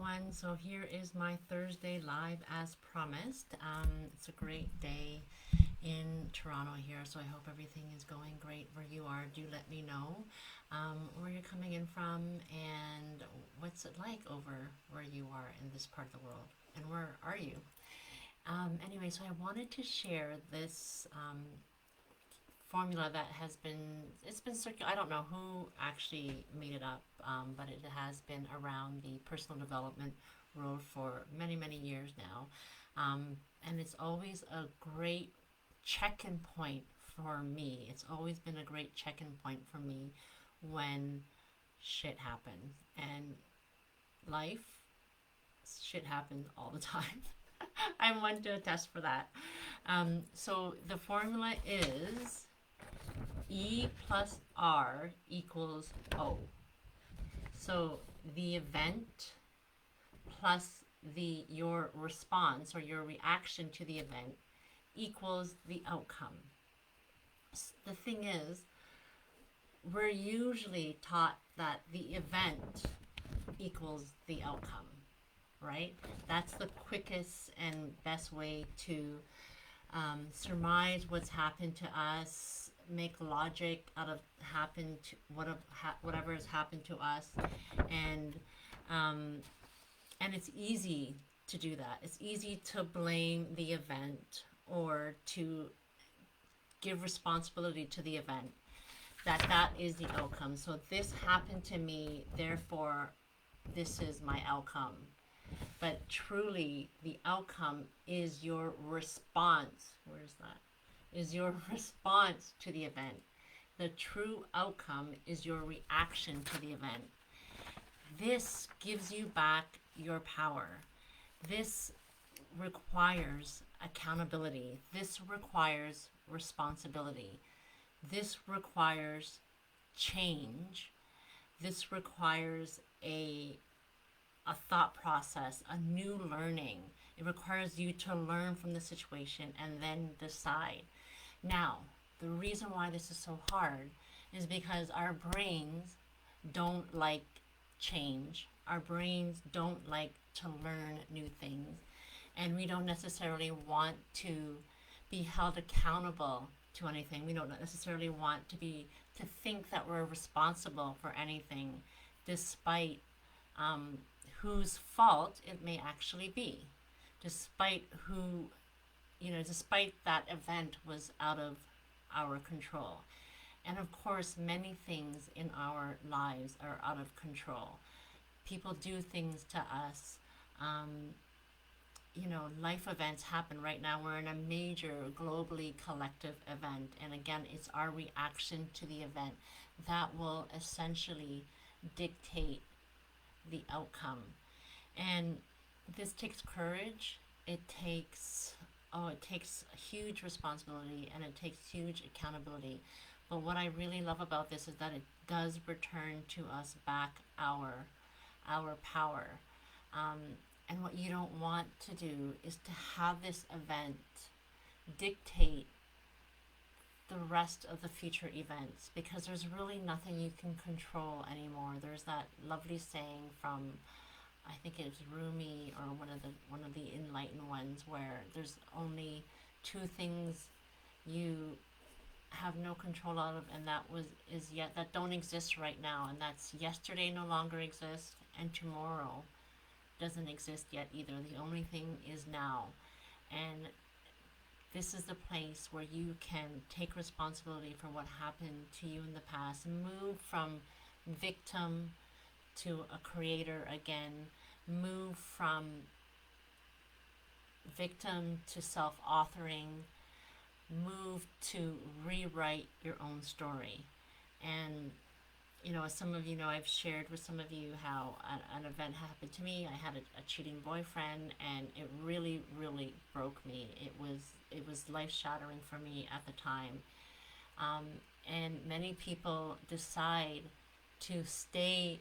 everyone. So here is my Thursday live as promised. It's a great day in Toronto here, so I hope everything is going great where you are. Do let me know where you're coming in from and what's it like over where you are in this part of the world, and where are you? Anyway, so I wanted to share this formula that it's been circular. I don't know who actually made it up, but it has been around the personal development world for many years now, and it's always a great check-in point for me. It's always been a great check-in point for me when shit happens, and life shit happens all the time. I'm one to attest for that. So the formula is E plus R equals O. So the event plus your response or your reaction to the event equals the outcome. The thing is, we're usually taught that the event equals the outcome, right? That's the quickest and best way to surmise what's happened to us, make logic out of whatever has happened to us, and it's easy to do that. It's easy to blame the event or to give responsibility to the event. That is the outcome. So this happened to me, therefore this is my outcome. But truly, the outcome is your response. Where's that? Is your response to the event. The true outcome is your reaction to the event. This gives you back your power. This requires accountability. This requires responsibility. This requires change. This requires a thought process, a new learning. It requires you to learn from the situation and then decide. Now, the reason why this is so hard is because our brains don't like change. Our brains don't like to learn new things. And we don't necessarily want to be held accountable to anything. We don't necessarily want to think that we're responsible for anything, despite whose fault it may actually be, despite despite that event was out of our control. And of course, many things in our lives are out of control. People do things to us. Life events happen right now. We're in a major globally collective event. And again, it's our reaction to the event that will essentially dictate the outcome. And this takes courage. It takes huge responsibility, and it takes huge accountability. But what I really love about this is that it does return to us back our power. And what you don't want to do is to have this event dictate the rest of the future events, because there's really nothing you can control anymore. There's that lovely saying from, I think it's Rumi or one of the enlightened ones, where there's only two things you have no control out of, and that don't exist right now, and that's yesterday no longer exists, and tomorrow doesn't exist yet either. The only thing is now. And this is the place where you can take responsibility for what happened to you in the past, move from victim to a creator again, move from victim to self-authoring, move to rewrite your own story. And as some of you know, I've shared with some of you how an event happened to me. I had a cheating boyfriend, and it really broke me. It was life-shattering for me at the time. And many people decide to stay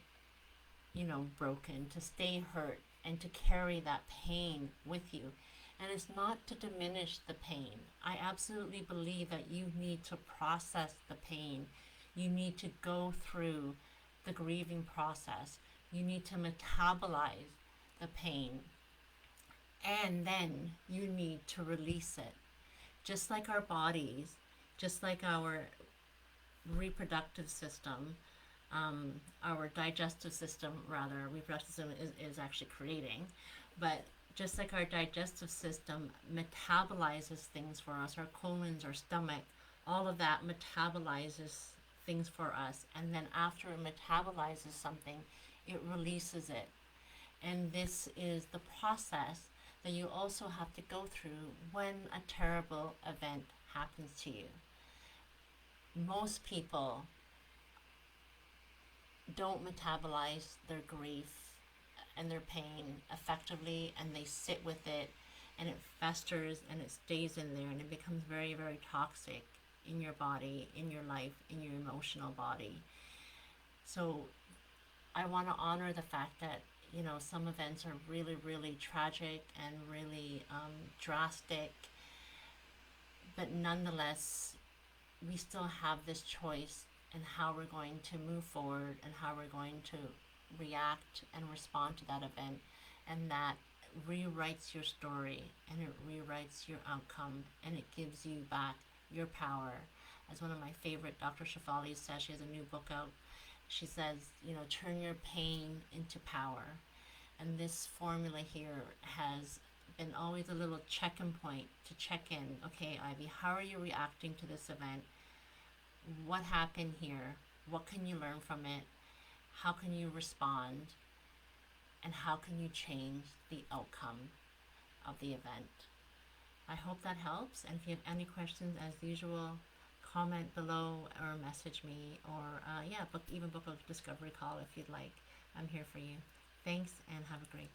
broken, to stay hurt, and to carry that pain with you. And it's not to diminish the pain. I absolutely believe that you need to process the pain. You need to go through the grieving process. You need to metabolize the pain, and then you need to release it. Just like our bodies, just like our reproductive system, our digestive system, rather, reproductive system is actually creating, but just like our digestive system metabolizes things for us, our colons, our stomach, all of that metabolizes things for us. And then after it metabolizes something, it releases it. And this is the process that you also have to go through when a terrible event happens to you. Most people don't metabolize their grief and their pain effectively, and they sit with it, and it festers and it stays in there, and it becomes very, very toxic in your body, in your life, in your emotional body. So I want to honor the fact that, you know, some events are really, really tragic and really drastic, but nonetheless, we still have this choice in how we're going to move forward and how we're going to react and respond to that event. And that rewrites your story, and it rewrites your outcome, and it gives you back your power. As one of my favorite Dr. Shefali says, she has a new book out. She says, you know, turn your pain into power. And this formula here has been always a little check-in point to check in. Okay, Ivy, how are you reacting to this event? What happened here? What can you learn from it? How can you respond? And how can you change the outcome of the event? I hope that helps. And if you have any questions, as usual, comment below or message me, or book a discovery call if you'd like. I'm here for you. Thanks, and have a great